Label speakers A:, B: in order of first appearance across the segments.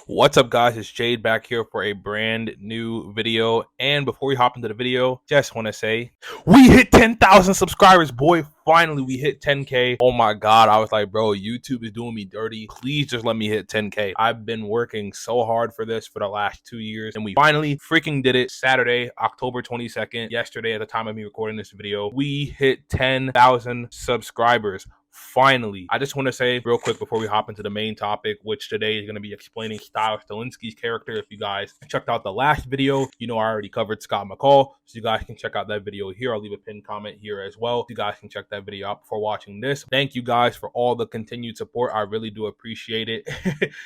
A: What's up, guys? It's Jade back here for a brand new video. And before we hop into the video, just want to say we hit 10,000 subscribers, boy. Finally, we hit 10K. Oh my God. I was like, bro, YouTube is doing me dirty. Please just let me hit 10K. I've been working so hard for this for the last 2 years, and we finally freaking did it. Saturday, October 22nd, yesterday at the time of me recording this video, we hit 10,000 subscribers. Finally, I just want to say real quick before we hop into the main topic, which today is going to be explaining Stiles Stilinski's character. If you guys checked out the last video, you know I already covered Scott McCall, so you guys can check out that video here. I'll leave a pinned comment here as well. You guys can check that video out before watching this. Thank you guys for all the continued support. I really do appreciate it.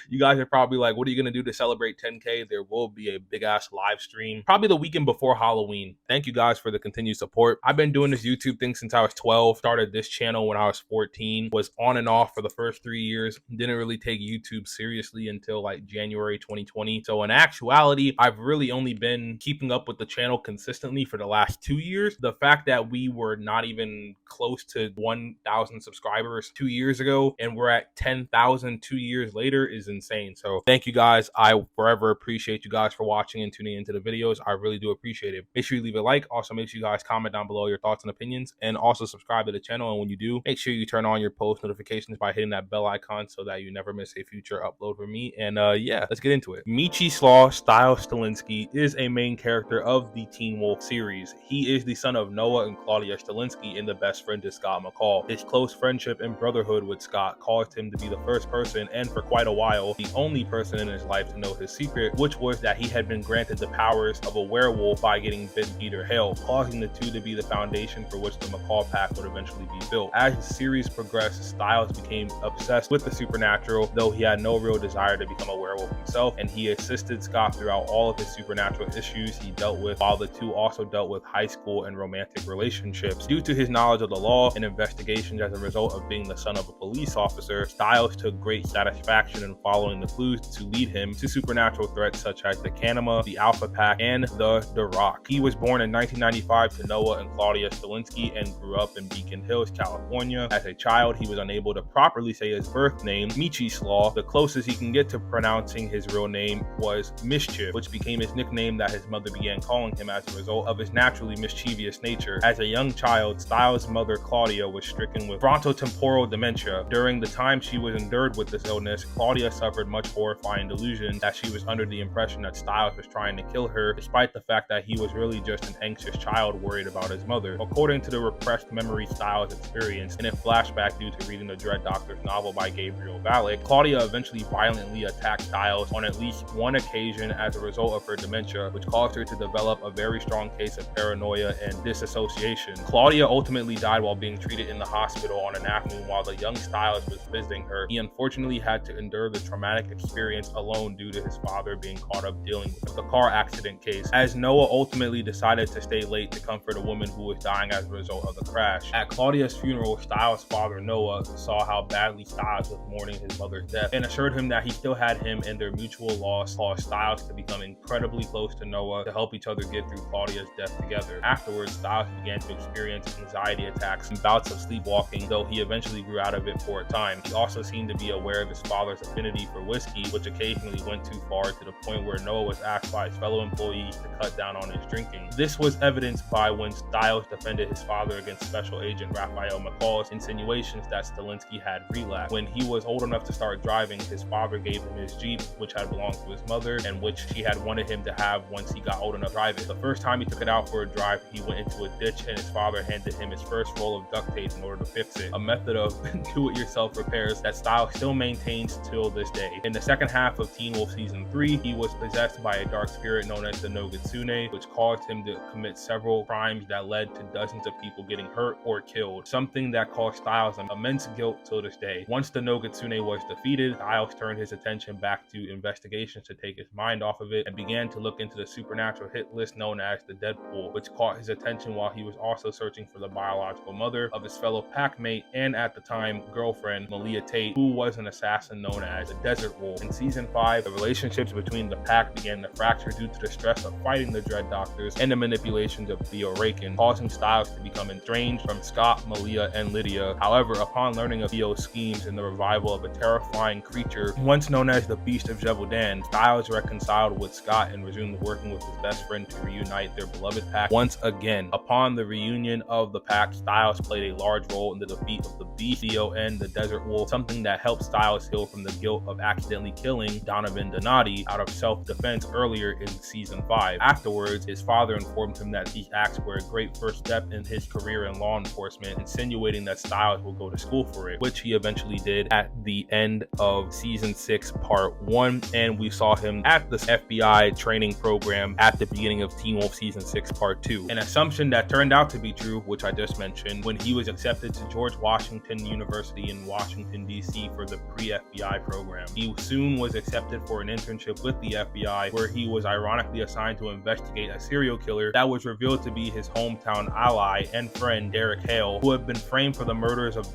A: You guys are probably like, what are you going to do to celebrate 10K? There will be a big ass live stream, probably the weekend before Halloween. Thank you guys for the continued support. I've been doing this YouTube thing since I was 12, started this channel when I was 14. Was on and off for the first 3 years. Didn't really take YouTube seriously until like January 2020. So in actuality, I've really only been keeping up with the channel consistently for the last 2 years. The fact that we were not even close to 1,000 subscribers 2 years ago and we're at 10,000 2 years later is insane. So thank you guys. I forever appreciate you guys for watching and tuning into the videos. I really do appreciate it. Make sure you leave a like. Also, make sure you guys comment down below your thoughts and opinions, and also subscribe to the channel. And when you do, make sure you turn on your post notifications by hitting that bell icon so that you never miss a future upload from me. And yeah, let's get into it. Stiles Stilinski is a main character of the Teen Wolf series. He is the son of Noah and Claudia Stilinski and the best friend to Scott McCall. His close friendship and brotherhood with Scott caused him to be the first person, and for quite a while, the only person in his life to know his secret, which was that he had been granted the powers of a werewolf by getting bitten Derek Hale, causing the two to be the foundation for which the McCall pack would eventually be built. As the series progressed, Stiles became obsessed with the supernatural, though he had no real desire to become a werewolf himself, and he assisted Scott throughout all of his supernatural issues he dealt with, while the two also dealt with high school and romantic relationships. Due to his knowledge of the law and investigations as a result of being the son of a police officer, Stiles took great satisfaction in following the clues to lead him to supernatural threats such as the Kanima, the Alpha Pack, and the Rock. He was born in 1995 to Noah and Claudia Stilinski and grew up in Beacon Hills, California. As a child, he was unable to properly say his birth name, Michislaw. The closest he can get to pronouncing his real name was Mischief, which became his nickname that his mother began calling him as a result of his naturally mischievous nature. As a young child, Stiles' mother Claudia was stricken with frontotemporal dementia. During the time she was endured with this illness, Claudia suffered much horrifying delusions that she was under the impression that Stiles was trying to kill her, despite the fact that he was really just an anxious child worried about his mother. According to the repressed memory Stiles experienced in a flashback due to reading the Dread Doctor's novel by Gabriel Valek, Claudia eventually violently attacked Stiles on at least one occasion as a result of her dementia, which caused her to develop a very strong case of paranoia and disassociation. Claudia ultimately died while being treated in the hospital on an afternoon while the young Stiles was visiting her. He unfortunately had to endure the traumatic experience alone due to his father being caught up dealing with the car accident case, as Noah ultimately decided to stay late to comfort a woman who was dying as a result of the crash. At Claudia's funeral, Stiles' father Noah saw how badly Stiles was mourning his mother's death and assured him that he still had him, and their mutual loss caused Stiles to become incredibly close to Noah to help each other get through Claudia's death together. Afterwards, Stiles began to experience anxiety attacks and bouts of sleepwalking, though he eventually grew out of it for a time. He also seemed to be aware of his father's affinity for whiskey, which occasionally went too far to the point where Noah was asked by his fellow employees to cut down on his drinking. This was evidenced by when Stiles defended his father against Special Agent Raphael McCall's insinuations that Stilinski had relapsed. When he was old enough to start driving, his father gave him his Jeep, which had belonged to his mother and which she had wanted him to have once he got old enough to drive it. The first time he took it out for a drive, he went into a ditch and his father handed him his first roll of duct tape in order to fix it, a method of do-it-yourself repairs that Stiles still maintains till this day. In the second half of Teen Wolf Season 3, he was possessed by a dark spirit known as the Kitsune, which caused him to commit several crimes that led to dozens of people getting hurt or killed, something that caused Stiles immense guilt till this day. Once the Kitsune was defeated, Stiles turned his attention back to investigations to take his mind off of it and began to look into the supernatural hit list known as the Deadpool, which caught his attention while he was also searching for the biological mother of his fellow packmate and at the time girlfriend Malia Tate, who was an assassin known as the Desert Wolf. In Season 5, the relationships between the pack began to fracture due to the stress of fighting the Dread Doctors and the manipulations of Theo Rakin, causing Stiles to become estranged from Scott, Malia, and Lydia. However, upon learning of Theo's schemes and the revival of a terrifying creature once known as the Beast of Gévaudan, Stiles reconciled with Scott and resumed working with his best friend to reunite their beloved pack once again. Upon the reunion of the pack, Stiles played a large role in the defeat of the Beast, Theo, and the Desert Wolf, something that helped Stiles heal from the guilt of accidentally killing Donovan Donati out of self-defense earlier in season 5. Afterwards, his father informed him that these acts were a great first step in his career in law enforcement, insinuating that Stiles will go to school for it, which he eventually did at the end of season 6 part 1, and we saw him at the FBI training program at the beginning of Teen Wolf season 6 part 2. An assumption that turned out to be true, which I just mentioned, when he was accepted to George Washington University in Washington DC for the pre-FBI program. He soon was accepted for an internship with the FBI, where he was ironically assigned to investigate a serial killer that was revealed to be his hometown ally and friend Derek Hale, who had been framed for the murders of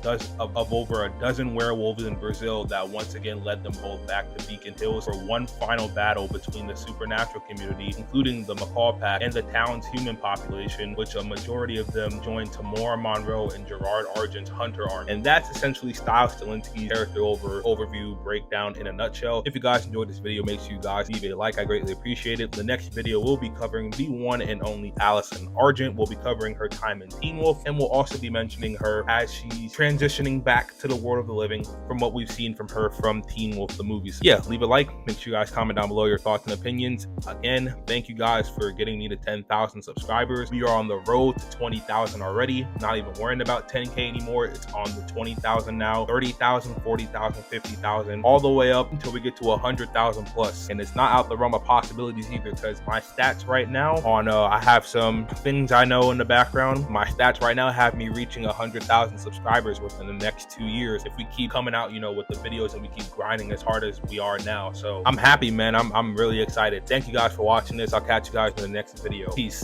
A: over a dozen werewolves in Brazil that once again led them both back to Beacon Hills for one final battle between the supernatural community, including the McCall pack, and the town's human population, which a majority of them joined Tamora Monroe and Gerard Argent's Hunter Army. And that's essentially Stiles Stilinski's character overview breakdown in a nutshell. If you guys enjoyed this video, make sure you guys leave a like. I greatly appreciate it. The next video will be covering the one and only Allison Argent. We'll be covering her time in Teen Wolf, and we'll also be mentioning her as she's transitioning back to the world of the living from what we've seen from her from Teen Wolf the movies. Yeah, leave a like. Make sure you guys comment down below your thoughts and opinions. Again, thank you guys for getting me to 10,000 subscribers. We are on the road to 20,000 already. Not even worrying about 10K anymore. It's on the 20,000 now, 30,000, 40,000, 50,000, all the way up until we get to 100,000 plus. And it's not out the realm of possibilities either, because my stats right now on I have some things I know in the background. My stats right now have me reaching 100,000 subscribers within the next 2 years if we keep coming out, you know, with the videos and we keep grinding as hard as we are now. So I'm happy, man. I'm really excited. Thank you guys for watching this. I'll catch you guys in the next video. Peace.